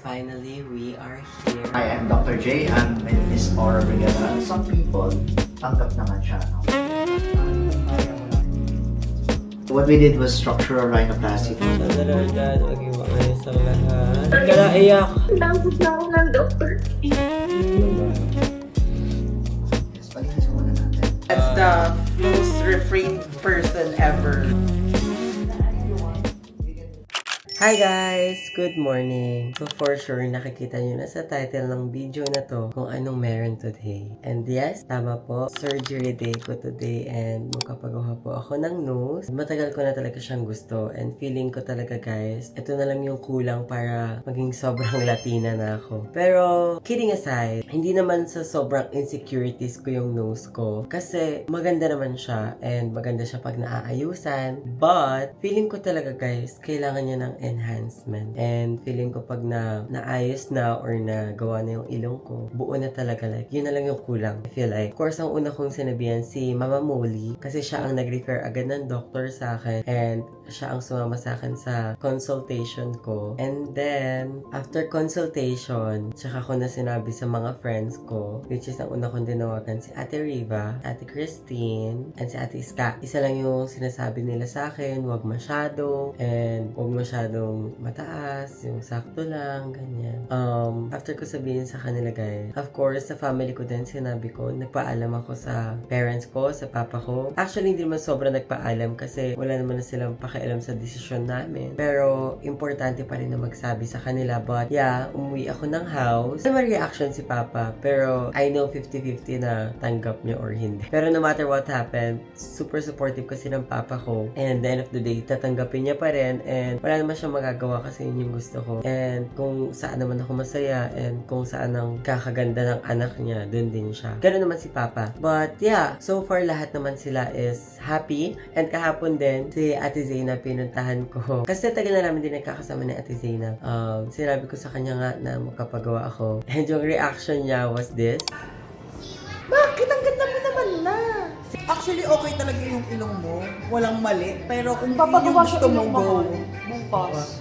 finally we are here. Hi, I'm Dr. J. I'm with Miss Aura Brigada. Some people, tanggap naman siya, no? What we did was structural rhinoplasty. Sadala dyan, maging maayos ang lahat. Huwag ka na iyak. Tapos na ako ng doctor. Yes, palinis muna natin. That's the most refrained person ever. Hi guys! Good morning! So for sure, nakikita nyo na sa title ng video na to kung anong meron today. And yes, tama po, surgery day ko today and magpapagawa po ako ng nose. Matagal ko na talaga siyang gusto and feeling ko talaga guys, ito na lang yung kulang para maging sobrang Latina na ako. Pero kidding aside, hindi naman sa sobrang insecurities ko yung nose ko kasi maganda naman siya and maganda siya pag naaayusan. But feeling ko talaga guys, kailangan niya ng enhancement. And feeling ko pag naayos na or nagawa na yung ilong ko, buo na talaga, like, yun na lang yung kulang. I feel like, of course, ang una kong sinabihan si Mama Molly kasi siya ang nag-refer agad ng doctor sa akin and siya ang sumama sa akin sa consultation ko. And then, after consultation, tsaka ko na sinabi sa mga friends ko, which is ang una kong dinawagan si Ate Riva, Ate Christine, and si Ate Iska. Isa lang yung sinasabi nila sa akin, wag masyado, and wag masyadong mataas, yung sakto lang, ganyan. After ko sabihin sa kanila guys, of course, sa family ko din, sinabi ko, nagpaalam ako sa parents ko, sa papa ko. Actually, hindi naman sobrang nagpaalam kasi wala naman na silang pakialam sa desisyon namin. Pero, importante pa rin na magsabi sa kanila. But, yeah, umuwi ako ng house. May reaction si papa, pero I know 50-50 na tanggap niya or hindi. Pero no matter what happened, super supportive kasi ng papa ko. And at the end of the day, tatanggapin niya pa rin. And wala naman siyang magagawa kasi yun yung gusto ko. And kung saan naman ako masaya and kung saan ang kakaganda ng anak niya, dun din siya. Ganun naman si Papa. But yeah, so far lahat naman sila is happy. And kahapon din, si Ate Zayna pinuntahan ko. Kasi tagal na namin din nagkakasama ni Ate Zayna. Sinabi ko sa kanya nga na makapagawa ako. And yung reaction niya was this. Bakit? Ang ganda mo naman na. Actually, okay talaga yung ilong mo. Walang mali. Pero kung yun yung gusto mo, go. Bukas.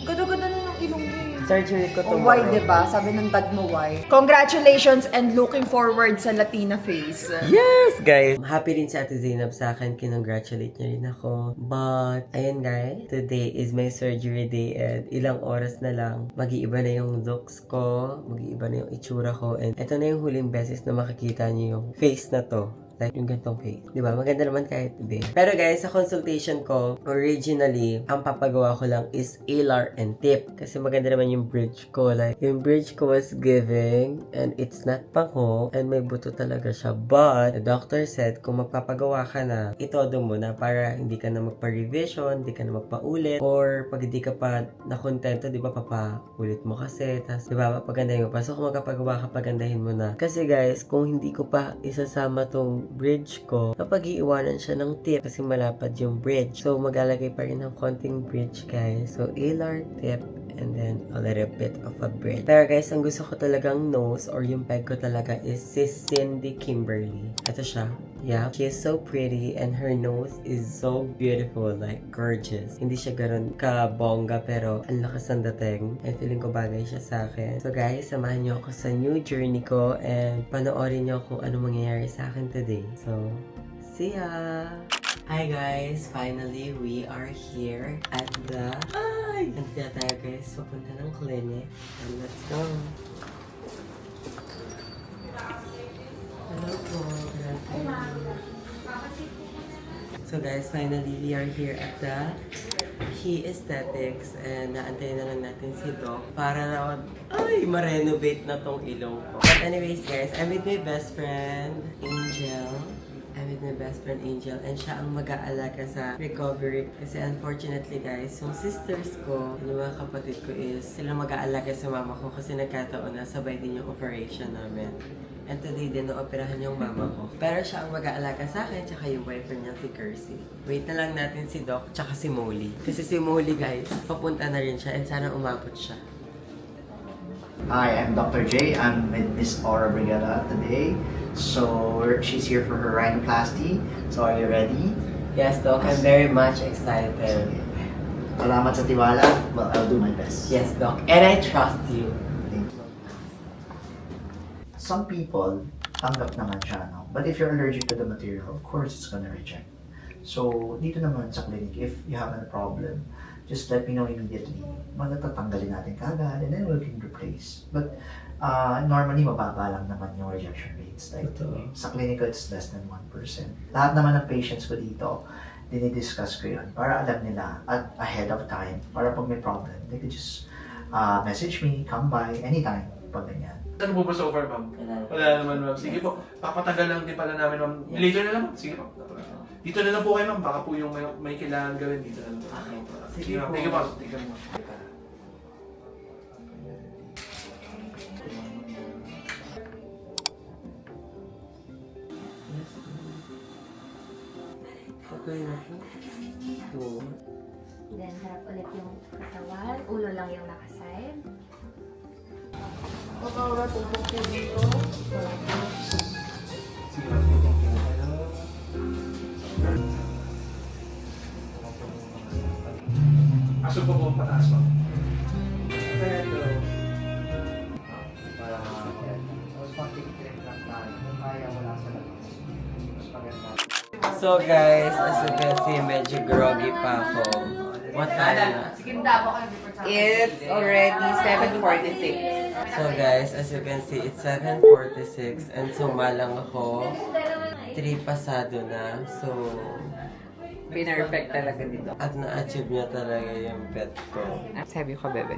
Ganda-ganda na ng ilong mo. Surgery ko O tomorrow. why, diba? Sabi ng dad mo, why? Congratulations and looking forward sa Latina face. Yes, guys! Happy rin si Ate Zainab sa akin. Kinongratulate niya rin ako. But, ayun guys, today is my surgery day and ilang oras na lang, mag-iiba na yung looks ko, mag-iiba na yung itsura ko, and ito na yung huling beses na makikita niyo yung face na to. Like yung gantong face. Diba? Maganda naman kahit big. Pero guys, sa consultation ko, originally, ang papagawa ko lang is alar and tip. Kasi maganda naman yung bridge ko. Like, yung bridge ko was giving and it's not pangho and may buto talaga siya. But, the doctor said, kung magpapagawa ka na, itodo mo na para hindi ka na magpa-revision, hindi ka na magpaulit, or pag hindi ka pa nakontento, di ba, papaulit mo kasi. Tapos, di ba, pagandahin mo pa. So, kung magpapagawa ka, pagandahin mo na. Kasi guys, kung hindi ko pa isasama tong bridge ko, kapag iiwanan siya ng tip kasi malapad yung bridge. So, maglalagay pa rin ng konting bridge, guys. So, alar, tip, and then a little bit of a bridge. Pero guys, ang gusto ko talagang nose or yung peg ko talaga is si Cindy Kimberly. Ito siya. Yeah, she is so pretty and her nose is so beautiful, like gorgeous. Hindi siya ganoon ka-bongga pero ang lakas ng dating and feeling ko bagay siya sa akin. So guys, samahan niyo ako sa new journey ko and panoorin niyo kung ano mangyayari sa akin today. So, see ya! Hi guys! Finally, we are here at the... Nandito tayo guys, papunta ng clinic. And let's go! Hello po! So guys, finally, we are here at the He Aesthetics and naantayin na lang natin si Doc para na ma-renovate na tong ilong ko. But anyways guys, I'm with my best friend, Angel. I'm with my best friend Angel and siya ang mag-aalaga sa recovery kasi unfortunately guys, yung sisters ko yung mga kapatid ko is sila mag-aalaga sa mama ko kasi nagkataon na sabay din yung operation namin. And today din na-operahan yung mama ko. Pero siya ang mag-aalaga sa akin tsaka yung boyfriend niya si Kersey. Wait na lang natin si Doc tsaka si Molly. Kasi si Molly guys, papunta na rin siya and sana umabot siya. Hi, I'm Dr. J. I'm with Miss Aura Brigada today. So, she's here for her rhinoplasty. So, are you ready? Yes, Doc. I'm very much excited. Salamat sa tiwala, but I'll do my best. Yes, Doc. And I trust you. Thank you. Some people, tanggap naman siya, no? But if you're allergic to the material, of course, it's gonna reject. So, dito naman sa clinic, if you have a problem, just let me know immediately. Matatanggalin natin kagad, and then we can replace. But, normally, mababa lang naman yung rejection rates. Like, Totoo. sa clinical, it's less than 1%. Lahat naman ng patients ko dito, dinidiscuss ko yun para alam nila at ahead of time, para pag may problem, they could just message me, come by, anytime, pag ganyan. Ano po ba so far, ma'am? Wala naman, ma'am. Sige po, papatagal lang din pala namin, ma'am. Later na lang, ma'am. Sige po. Dito na lang po kayo, ma'am. Baka po yung may kailangan gawin dito na lang. Okay. Sige, ma'am. Thank you, ma'am. Thank you, ma'am. Okay na siya. Two. Then, harap ulit yung katawan. Ulo lang yung nakaside. Sige, ma'am. Aso po po pataas, ma'am. Para mas mag-trip lang tayo. Kung kaya, wala sa labas. Mas maganda. So guys, as you can see, medyo groggy pa ako. What time na? It's already 7:46. So guys, as you can see, it's 7:46 and sumalang ako. 3 pasado na. So, Pinerfect talaga dito. at na-achieve niya talaga yung pet ko. Sabi ko, bebe.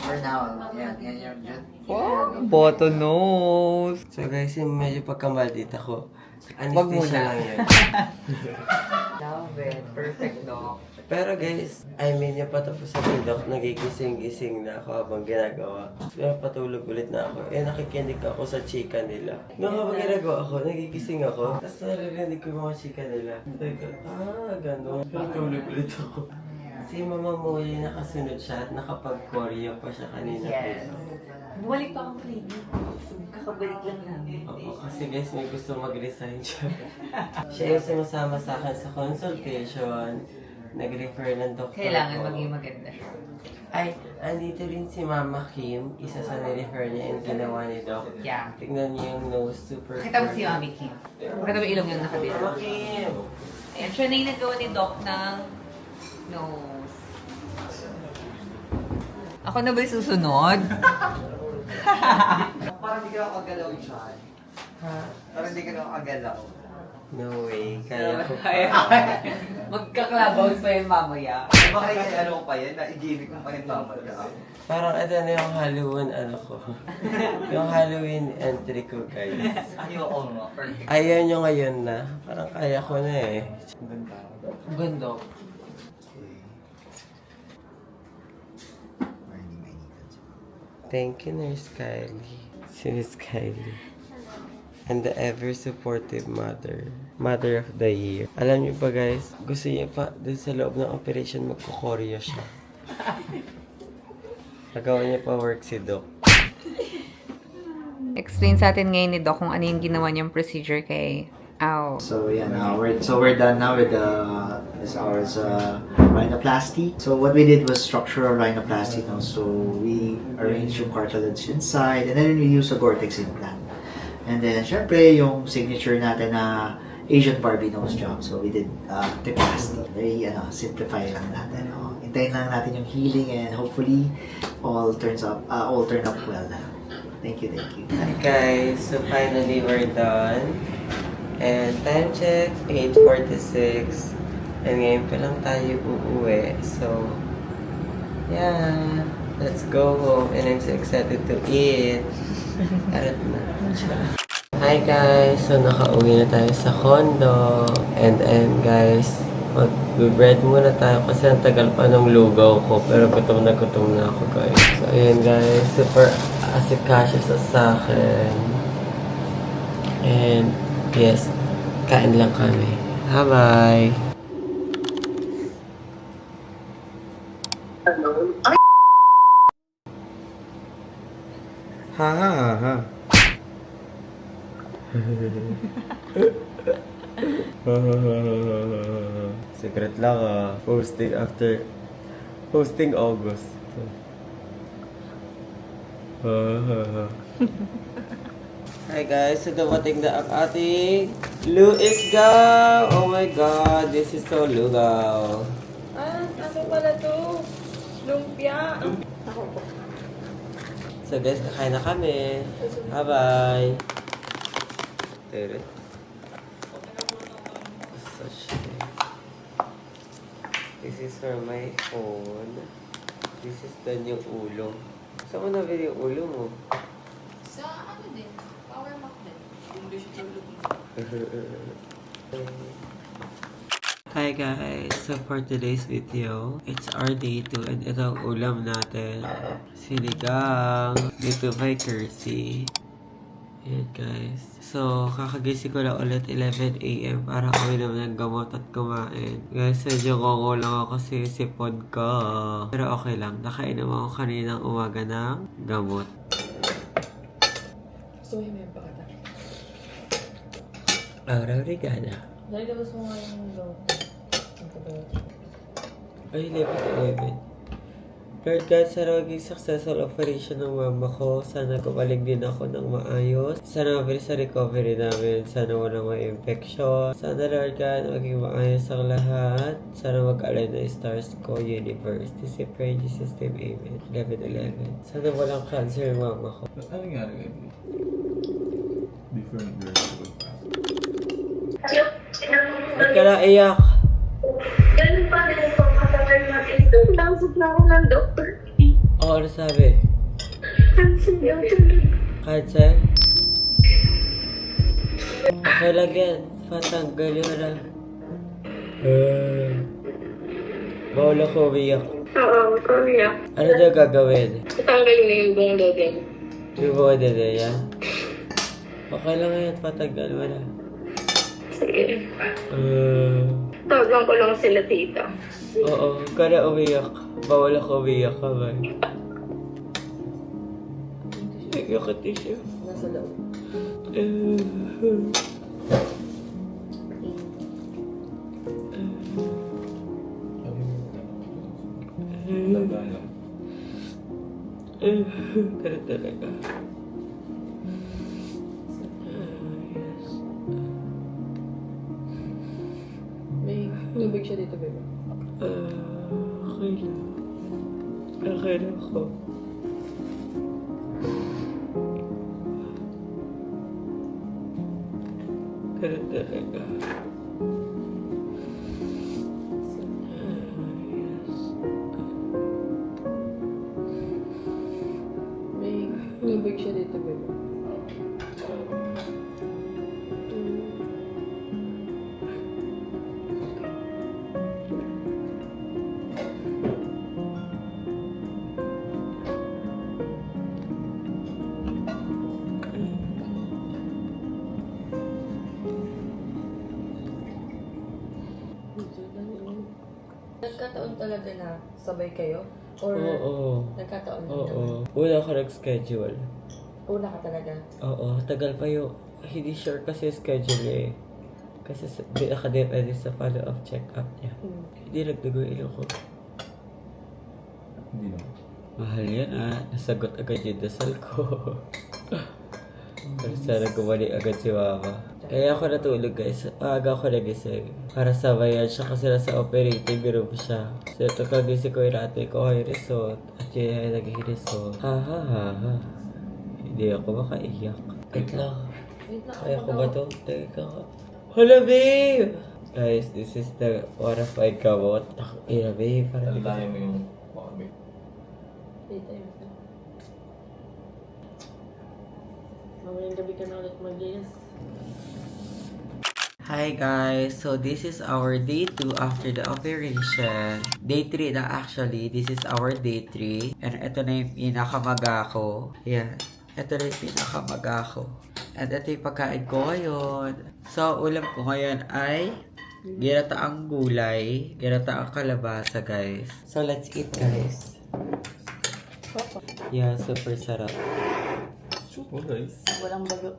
For now, yan yung good. Wow, boto nose. So guys, yung medyo pagkamaldita ko. Wag Anesthesia muna. lang yun. Love it. Perfect, no? Pero guys, I mean, yung patapos sa doc, nagigising-gising na ako habang ginagawa. Kaya patulog ulit na ako. Eh, nakikinig ako sa chika nila. Nung habang ginagawa ako, nagigising ako. Tapos naririnig ko yung mga chika nila. Sabi ko, gano'n. Patulog ulit ako. Si Mama Moy, nakasunod siya at nakapag-choreo pa siya kanina. Yes. Bumalik pa akong clinic. Kakabalik lang namin. Oo, kasi guys, may gusto mag-resign siya. Siya yung sumasama sa akin sa consultation. Nag-refer ng doktor Kailangan ko. maging maganda. Ay, andito rin si Mama Kim. Isa sa nirefer niya yung ginawa ni Doc. Yeah. Tignan niyo yung nose, super Kita mo si Mami Kim. Kita mo ilong yung nakabit. Mama Kim! Ayan, siya na yung nagawa ni Doc ng nose. Ako na ba yung susunod? Parang hindi ka nakagalaw dyan. Ha? Parang hindi ka nakagalaw. No way. Kaya ko pa. Magka-clubhouse pa yung mamaya. Baka yung ano pa yan, na-gimmick mo pa yung mamaya. Parang ito na yung Halloween ano ko. Yung Halloween entry ko, guys. Ayoko nga, perfect. Ayaw nyo ngayon na. Parang kaya ko na eh. Ganda. Thank you, Nurse Kylie. Si Miss Kylie. And the ever-supportive mother. Mother of the year. Alam niyo pa guys, gusto niya pa dun sa loob ng operation magkukoryo siya. Nagawa niya pa work si Doc. Explain sa atin ngayon ni Doc kung ano yung ginawa niyang procedure kay Ow. So yeah, we're done now with this hour's rhinoplasty. So what we did was structural rhinoplasty now. So we arranged yung cartilage inside, and then we use a Gore-Tex implant. And then syempre yung signature natin na Asian Barbie nose job. So we did triplasty. Very simplify lang natin. Hintayin lang natin yung healing, and hopefully all turn up well na. Thank you. Hi guys, so finally we're done. And time check, 8:46. And ngayon pa lang tayo uuwi. So, yeah. Let's go home. And I'm so excited to eat. Arat na. Hi guys! So, nakauwi na tayo sa condo. And guys, mag-bread muna tayo kasi ang tagal pa ng lugaw ko. Pero gutom na ako guys. So, ayan guys. Super asikaso sa akin. And yes, kain lang kami. Bye-bye! Ha. Secret lang ah. Posting after Hosting August. Hi guys, so dumating na ang ating lugaw! Oh my god, this is so lugaw. Ano pala to? Lumpia. So guys, kakain na kami. Bye-bye. Tere. So shit. This is for my phone. This is the new ulo. Saan mo nabili yung ulo mo? Sa ano din? Power Mac din. Hi guys! So for today's video, it's our day 2 and ito ang ulam natin. Sinigang dito by Kersey. Ayan guys. So kakagising ko lang ulit 11 AM para uminom ng gamot at kumain. Guys, medyo kongo lang ako kasi sipod ko. Pero okay lang. Nakainom ako kaninang umaga ng gamot. So, may pakata. Obrigada. Dahil labas mo nga yung gamot. Ay, 11. Lord God, sana maging successful operation ng mama ko. Sana gumaling din ako ng maayos. Sana mabilis sa recovery namin. Sana walang may infection. Sana Lord God, maging maayos ang lahat. Sana mag-align na stars ko, universe. This is prayer in Jesus' name, amen. 11. Sana walang cancer yung mama ko. Ano nga rin? Different girls. Ba't ka na iyak? Ganun pa rin po matagal natin ito. Tansot na ako ng doktor. Oo, ano sabi? Tansot yung tulog. Cancer? Okay lang yan. Patanggal yun na. Bawal ako umiyak. Oo, kuya. Ano daw gagawin? Tatanggalin na yung buong dodeng. Yung mga dede yan? Okay lang yan. Patanggal mo na. Sige. Tawagan ko lang sila tita. Oo, huwag ka na umiyak. Bawal ako umiyak ka ba? Iyak ka tissue. Nasa loob. Pero talaga. May tubig siya dito, bebe. Okay lang. Okay lang ako. Pero talaga. May tubig siya dito, bebe. Nagkataon talaga na sabay kayo? Or Oo. nagkataon lang Oo. naman? Una ako nag-schedule. Una ka talaga? Oo. Tagal pa yung... Hindi sure kasi yung schedule eh. Kasi di nakadepende sa follow-up check-up niya. Hindi nagdago yung ilong ko. Hindi naman. Mahal yan nasagot agad yung dasal ko. Pero sana gumali agad si mama. Kaya ako natulog guys. Aga ako nagising. Para sabayan siya kasi nasa operating room siya. So ito kagising ko yung ate ko ay resort. At yun ay naging resort. Ha ha ha ha. Hindi ako makaiyak. Wait lang. Kaya ko ba ito? Teka ka. Hala babe! Guys, this is the one of my gamot. Ina babe. Para di ko. Alalayan mo yung baby. Dito yun. Mamayang gabi ka na ulit mag-linis. Hi guys! So this is our day 2 after the operation. Day 3 na actually. This is our day 3. And ito na yung pinakamaga ko. Yan. Ito na yung pinakamaga ko. And ito yung pagkain ko ngayon. So ulam ko ngayon ay ginataang gulay. Ginataang kalabasa guys. So let's eat guys. Yeah, super sarap. Super guys. Walang bago.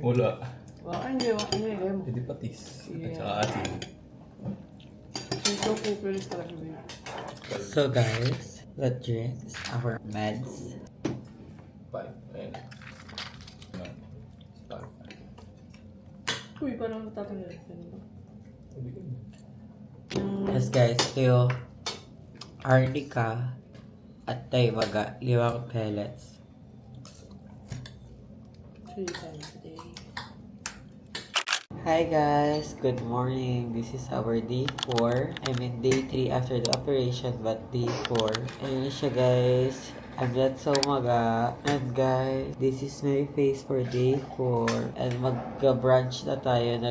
Wala. Hindi. Hindi patis. Yeah. At saka asin. Ito po, pero talaga ba yun? So guys, let's drink our meds. 5. Ayan. Uy, parang natatanggal. Yes guys, kayo Arnica at Taywaga, 5 pellets. 3 times a day. Hi guys, good morning. This is our day 4. I mean day 3 after the operation, but day 4. Ayun siya guys. I'm not so maga. And guys, this is my face for day 4. And mag-brunch na tayo.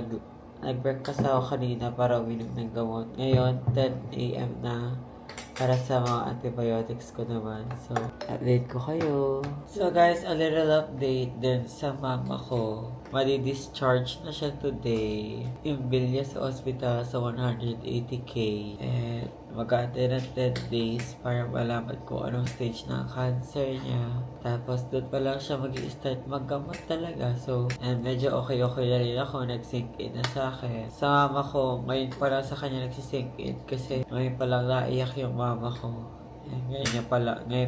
Nag-breakfast ako kanina para uminom ng gamot. Ngayon, 10 a.m. na. Para sa mga antibiotics ko naman. So, update ko kayo. So guys, a little update din sa mama ko. Madi-discharge na siya today. Yung bill niya sa hospital sa 180k. And mag-aantay ng 10 days para malaman ko anong stage ng cancer niya. Tapos doon pa lang siya mag-i-start maggamot talaga. So, and medyo okay na rin ako. Nag-sink in na sa akin. Sa mama ko, ngayon pa lang sa kanya nagsisink in. Kasi ngayon pa lang naiyak yung mama ko. Ngayon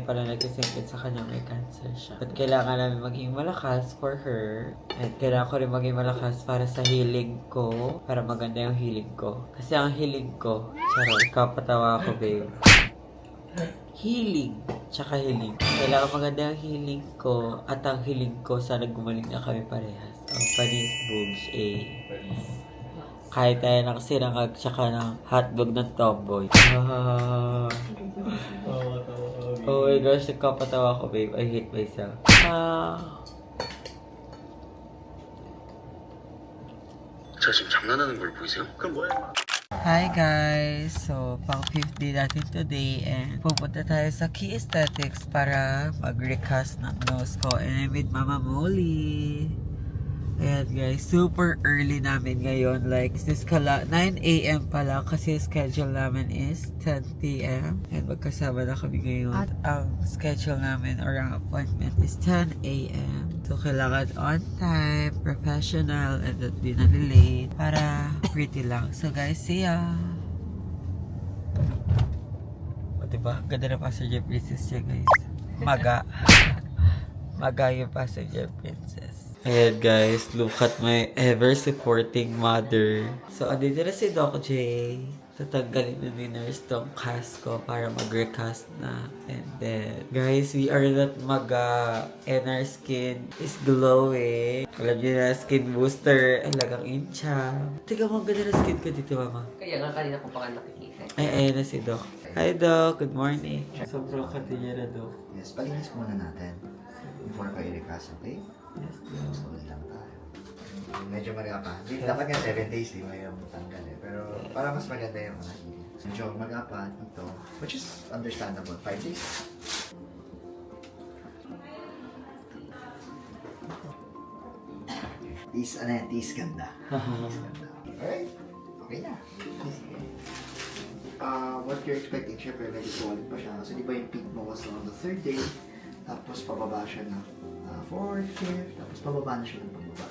pa lang nagsisink in sa kanya may cancer siya. At kailangan namin maging malakas for her. At kailangan ko rin maging malakas para sa healing ko. Para maganda yung healing ko. Kasi ang healing ko, charot, kapatawa ako babe. Healing, tsaka healing. Kailangan maganda yung healing ko. At ang healing ko, sana gumaling na kami parehas. Oh, panis, boobs, kahit tayo ng sinangag tsaka ng hotdog ng tomboy. Oh my gosh, nagkapatawa ko babe. I hate myself. 저 지금 장난하는 걸 보이세요? 그럼 뭐야? Hi guys! So, pang 5th day natin today and pupunta tayo sa Key Aesthetics para mag-recast ng nose ko. And I'm with Mama Molly. Ayan guys, super early namin ngayon. Like, this 9 a.m. pala kasi schedule namin is 10 p.m. And magkasama na kami ngayon. At ang schedule namin or ang appointment is 10 a.m. So, kailangan on time, professional, and not di na-late para pretty lang. So guys, see ya! O diba? Ganda na passenger princess siya guys. Maga. Maga yung passenger princess. Ayan guys, look at my ever-supporting mother. So, andito na si Doc J. Tatanggalin na ni nurse tong cast ko para mag-recast na. And then, guys, we are not maga. And our skin is glowing. Alam niyo na, skin booster. Ay, lagang incha. Teka, maganda na skin ko dito, mama. Kaya nga kanina ko pa ka nakikita. Ay, ayan na si Doc. Hi, Doc. Good morning. Sobrang katinya na, Doc. Yes, palinis muna natin. Before ko i-recast, okay? Yes, Slowly lang tayo. Medyo maga pa. Dapat nga 7 days, di ba yung tanggal eh. Pero para mas maganda yung mga healing. Medyo maga pa dito, which is understandable. 5 days. Tease ganda. Alright, okay na. What you're expecting, syempre medyo swollen pa siya. Kasi di ba yung peak mo was on the 3rd day, tapos pababa siya na 4th, 5th, tapos pababa na siya ng pababa.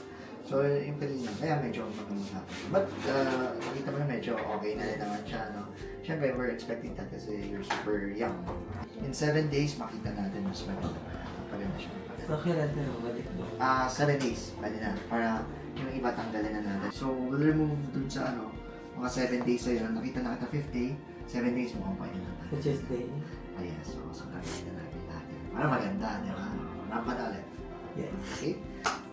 So, yung kanina, kaya medyo magmamahal. But, nakita mo na medyo okay na rin naman siya, no? Siyempre, we're expecting that kasi you're super young. In 7 days, makita natin mas maganda siya. So, kailan tayo balik, Doc? 7 days, pwede na. Para yung iba tanggalin na natin. So, we'll remove dun sa mga 7 days sa'yo. Nakita na kita 5th day, 7 days mo kung pwede na tayo. Sa Tuesday? Ayan, so gagawin na natin natin. Para maganda, di ba? Rampan ulit. Yes. Okay?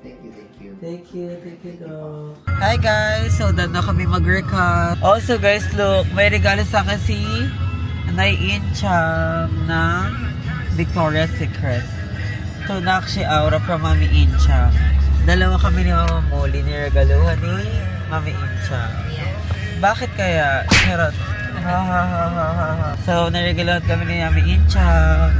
Thank you. Thank you, Doc. Hi guys! So, done na kami mag-recap. Also guys, look, may regalo sa akin si Nay Inchang ng Victoria's Secret. Ito na si Aura from Mami Inchang. Dalawa kami ni Mama Molly niregaluhan ni Mami Inchang. Bakit kaya? Charot. So, niregaluhan kami ni Mami Inchang.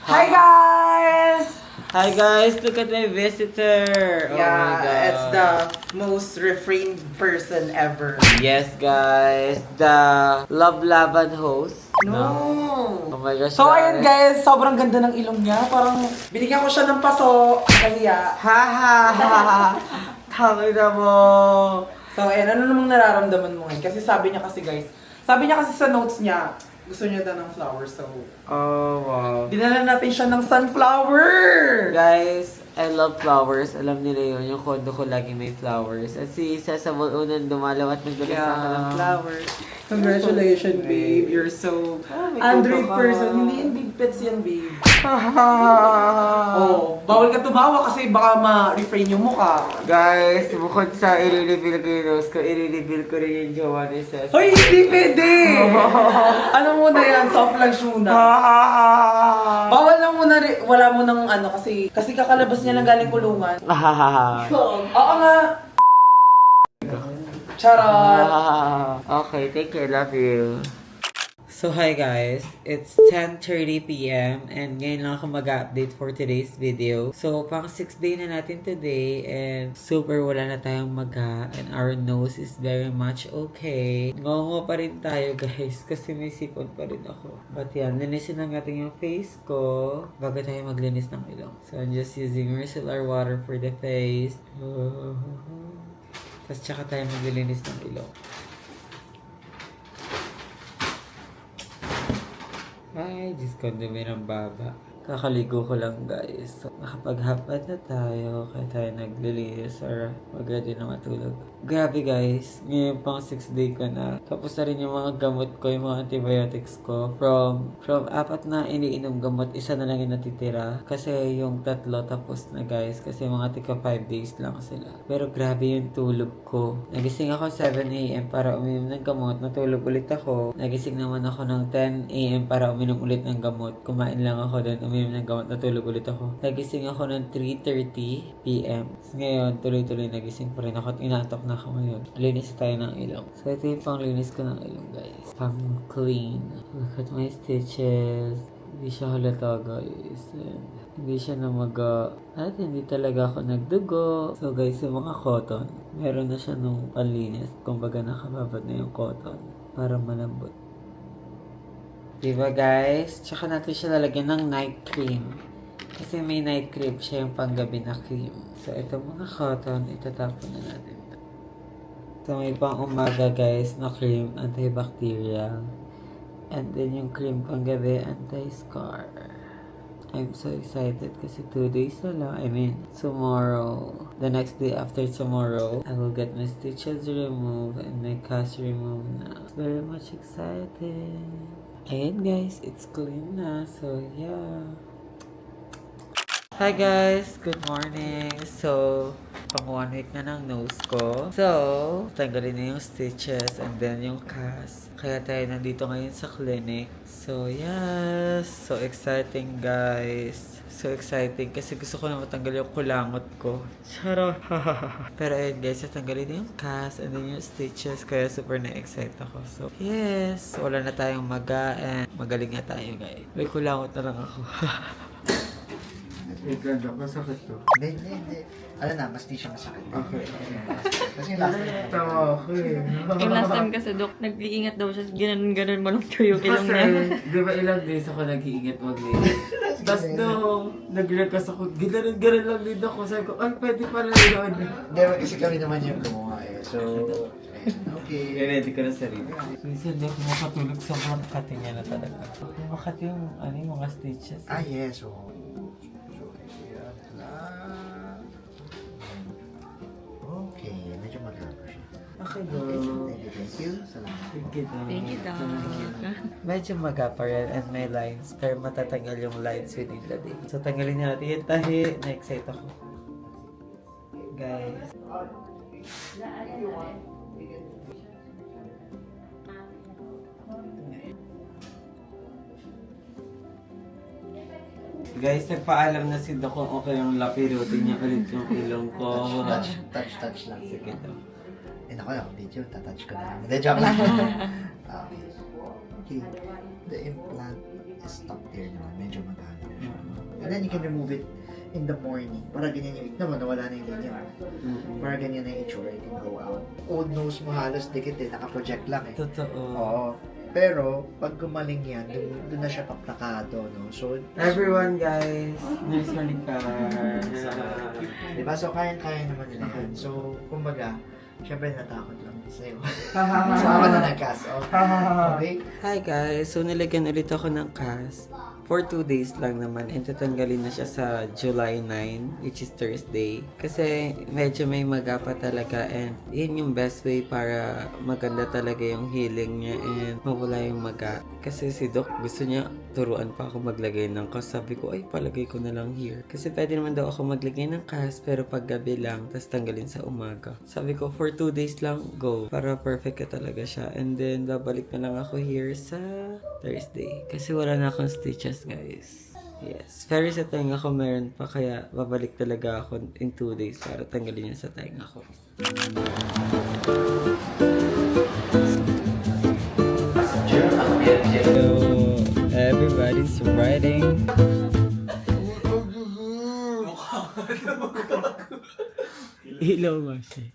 Hi guys! Hi guys, look at my visitor. Oh my God. It's the most refrained person ever. Yes guys, the Love Laban host. No. Oh my gosh. So ayun guys, sobrang ganda ng ilong niya. Parang binigyan ko siya ng paso. Kahiya. Ha. Tangina mo. So ayun, ano namang nararamdaman mo ngayon? Kasi sabi niya kasi guys, sa notes niya, Gusto niya daw ng flowers, so Oh, wow. dinala natin siya ng sunflower! Guys, I love flowers. Alam nila yun. Yung kondo ko lagi may flowers. At si Sesamo unang dumalaw at nagdala sa akin ng flowers. Congratulations, babe. You're so may Android kuko ka. person. Hindi yung big pets yan, babe. Oh, bawal ka tumawa kasi baka ma-refrain yung mukha. Guys, bukod sa i-reveal ko yung nose ko, i-reveal ko rin yung jowa ni Sesamo. Hoy, hindi pwede! Ano muna yan? Soft launch muna. Bawal lang muna, wala mo nang ano kasi kakalabas niya lang galing kulungan. Oo nga. Charot! Okay, take care. Love you. So, hi guys. It's 10:30 p.m. and ngayon lang ako mag-update for today's video. So, pang 6th day na natin today and super wala na tayong maga and our nose is very much okay. Ngongo pa rin tayo guys kasi may sipon pa rin ako. But yan, linisin lang natin yung face ko bago tayo maglinis ng ilong. So, I'm just using micellar water for the face. Tapos tsaka tayo maglilinis ng ilong. Ay, Diyos ko, dumi ng baba. Kakaligo ko lang guys. So, nakapag-hapad na tayo. Kaya tayo naglilinis or mag-ready na matulog. Grabe guys. Ngayon pang 6th day ko na. Tapos na rin yung mga gamot ko, yung mga antibiotics ko. From 4 na iniinom gamot, 1 na lang yung natitira. Kasi yung 3 tapos na guys. Kasi mga tika 5 days lang sila. Pero grabe yung tulog ko. Nagising ako 7 a.m. para uminom ng gamot. Natulog ulit ako. Nagising naman ako ng 10 a.m. para uminom ulit ng gamot. Kumain lang ako doon. Uminom ng gamot. Natulog ulit ako. Nagising ako ng 3:30 p.m. Ngayon, tuloy-tuloy nagising pa rin ako at inaantok na ako ngayon. Linis tayo ng ilong. So, ito yung pang linis ko ng ilong, guys. Pang clean. Look at my stitches. Hindi siya halata, guys. And hindi siya namaga. At hindi talaga ako nagdugo. So, guys, yung mga cotton, meron na siya nung panlinis. Kumbaga, nakababad na yung cotton para malambot. Diba, guys? Tsaka natin siya lalagyan ng night cream. Kasi may night cream siya yung panggabi na cream. So, ito mga cotton, itatapon na natin. So, may pang umaga guys na cream, antibacterial. And then yung cream panggabi, anti-scar. I'm so excited kasi 2 days na lang. I mean, tomorrow, the next day after tomorrow, I will get my stitches removed and my cast removed na. Very much excited. Ayan guys, it's clean na. So, yeah. Hi guys! Good morning! So, pang 1 week na ng nose ko. So, tanggalin na yung stitches and then yung cast. Kaya tayo nandito ngayon sa clinic. So, yes! So exciting guys! So exciting kasi gusto ko na matanggal yung kulangot ko. Charot! Pero ayun guys, natanggalin na yung cast and then yung stitches. Kaya super na-excite ako. So, yes! Wala na tayong maga and magaling nga tayo guys. May kulangot na lang ako. Wait lang, Dok. Masakit to. Hindi. Ano na, mas di siya masakit. Okay. Kasi yung last time. Tama ako eh. Yung last time kasi, Dok, nag-iingat daw siya. Ganun mo lang yung ilong niya. Di ba ilang days ako nag-iingat mag-linis? Tapos nung nag-request ako, gano'n lang din ako. Sabi ko, ay, pwede pala yun. Hindi, kasi kami naman yung gumawa eh. So, okay. I-ready ko na sarili. Minsan di ako makatulog sa mga makati niya na talaga. Makati yung mga stitches. Ah, yes. So, okay, medyo maganda siya. Okay, go. Thank you. Salamat. Thank you, Dok. Thank you, Dok. Medyo magapa rin and may lines. Pero matatanggal yung lines within the day. So, tanggalin na natin yung tahi. Na-excite ako. Guys. Guys, nagpaalam na si Doc kung okay yung lapirutin niya ulit yung ilong ko. Touch lang. Sige, Doc. Eh, naku, yung video, tatouch ko na lang. Hindi, joke lang. Okay. The implant is top tier naman. Medyo maganda siya. And then you can remove it in the morning. Para ganyan yung naman, nawala na yung linya. Para ganyan na yung itsura, you can go out. Old nose mo halos dikit eh, naka-project lang eh. Totoo. Oo. Pero, pag gumaling yan, doon na siya paplakado, no? So, Everyone, guys, there's Malikar. diba? So, kaya naman nila yan. So, kumbaga, Siyempre natakot lang sa'yo. Sama na nag-cast off. Okay? Hi guys! So nilagyan ulit ako ng cast. For 2 days lang naman and tatanggalin na siya sa July 9, which is Thursday. Kasi medyo may maga pa talaga and yun yung best way para maganda talaga yung healing niya and mawala yung maga. Kasi si Doc gusto niya turuan pa ako maglagay ng cast. Sabi ko, ay palagay ko na lang here. Kasi pwede naman daw ako maglagay ng cast pero pag gabi lang, tas tanggalin sa umaga. Sabi ko, for 2 days lang, go. Para perfect ka talaga siya. And then, babalik na lang ako here sa Thursday. Kasi wala na akong stitches, guys. Yes. Pero sa tenga ko meron pa, kaya babalik talaga ako in 2 days para tanggalin niya sa tenga ko. So, everybody's riding. Ilaw nga siya.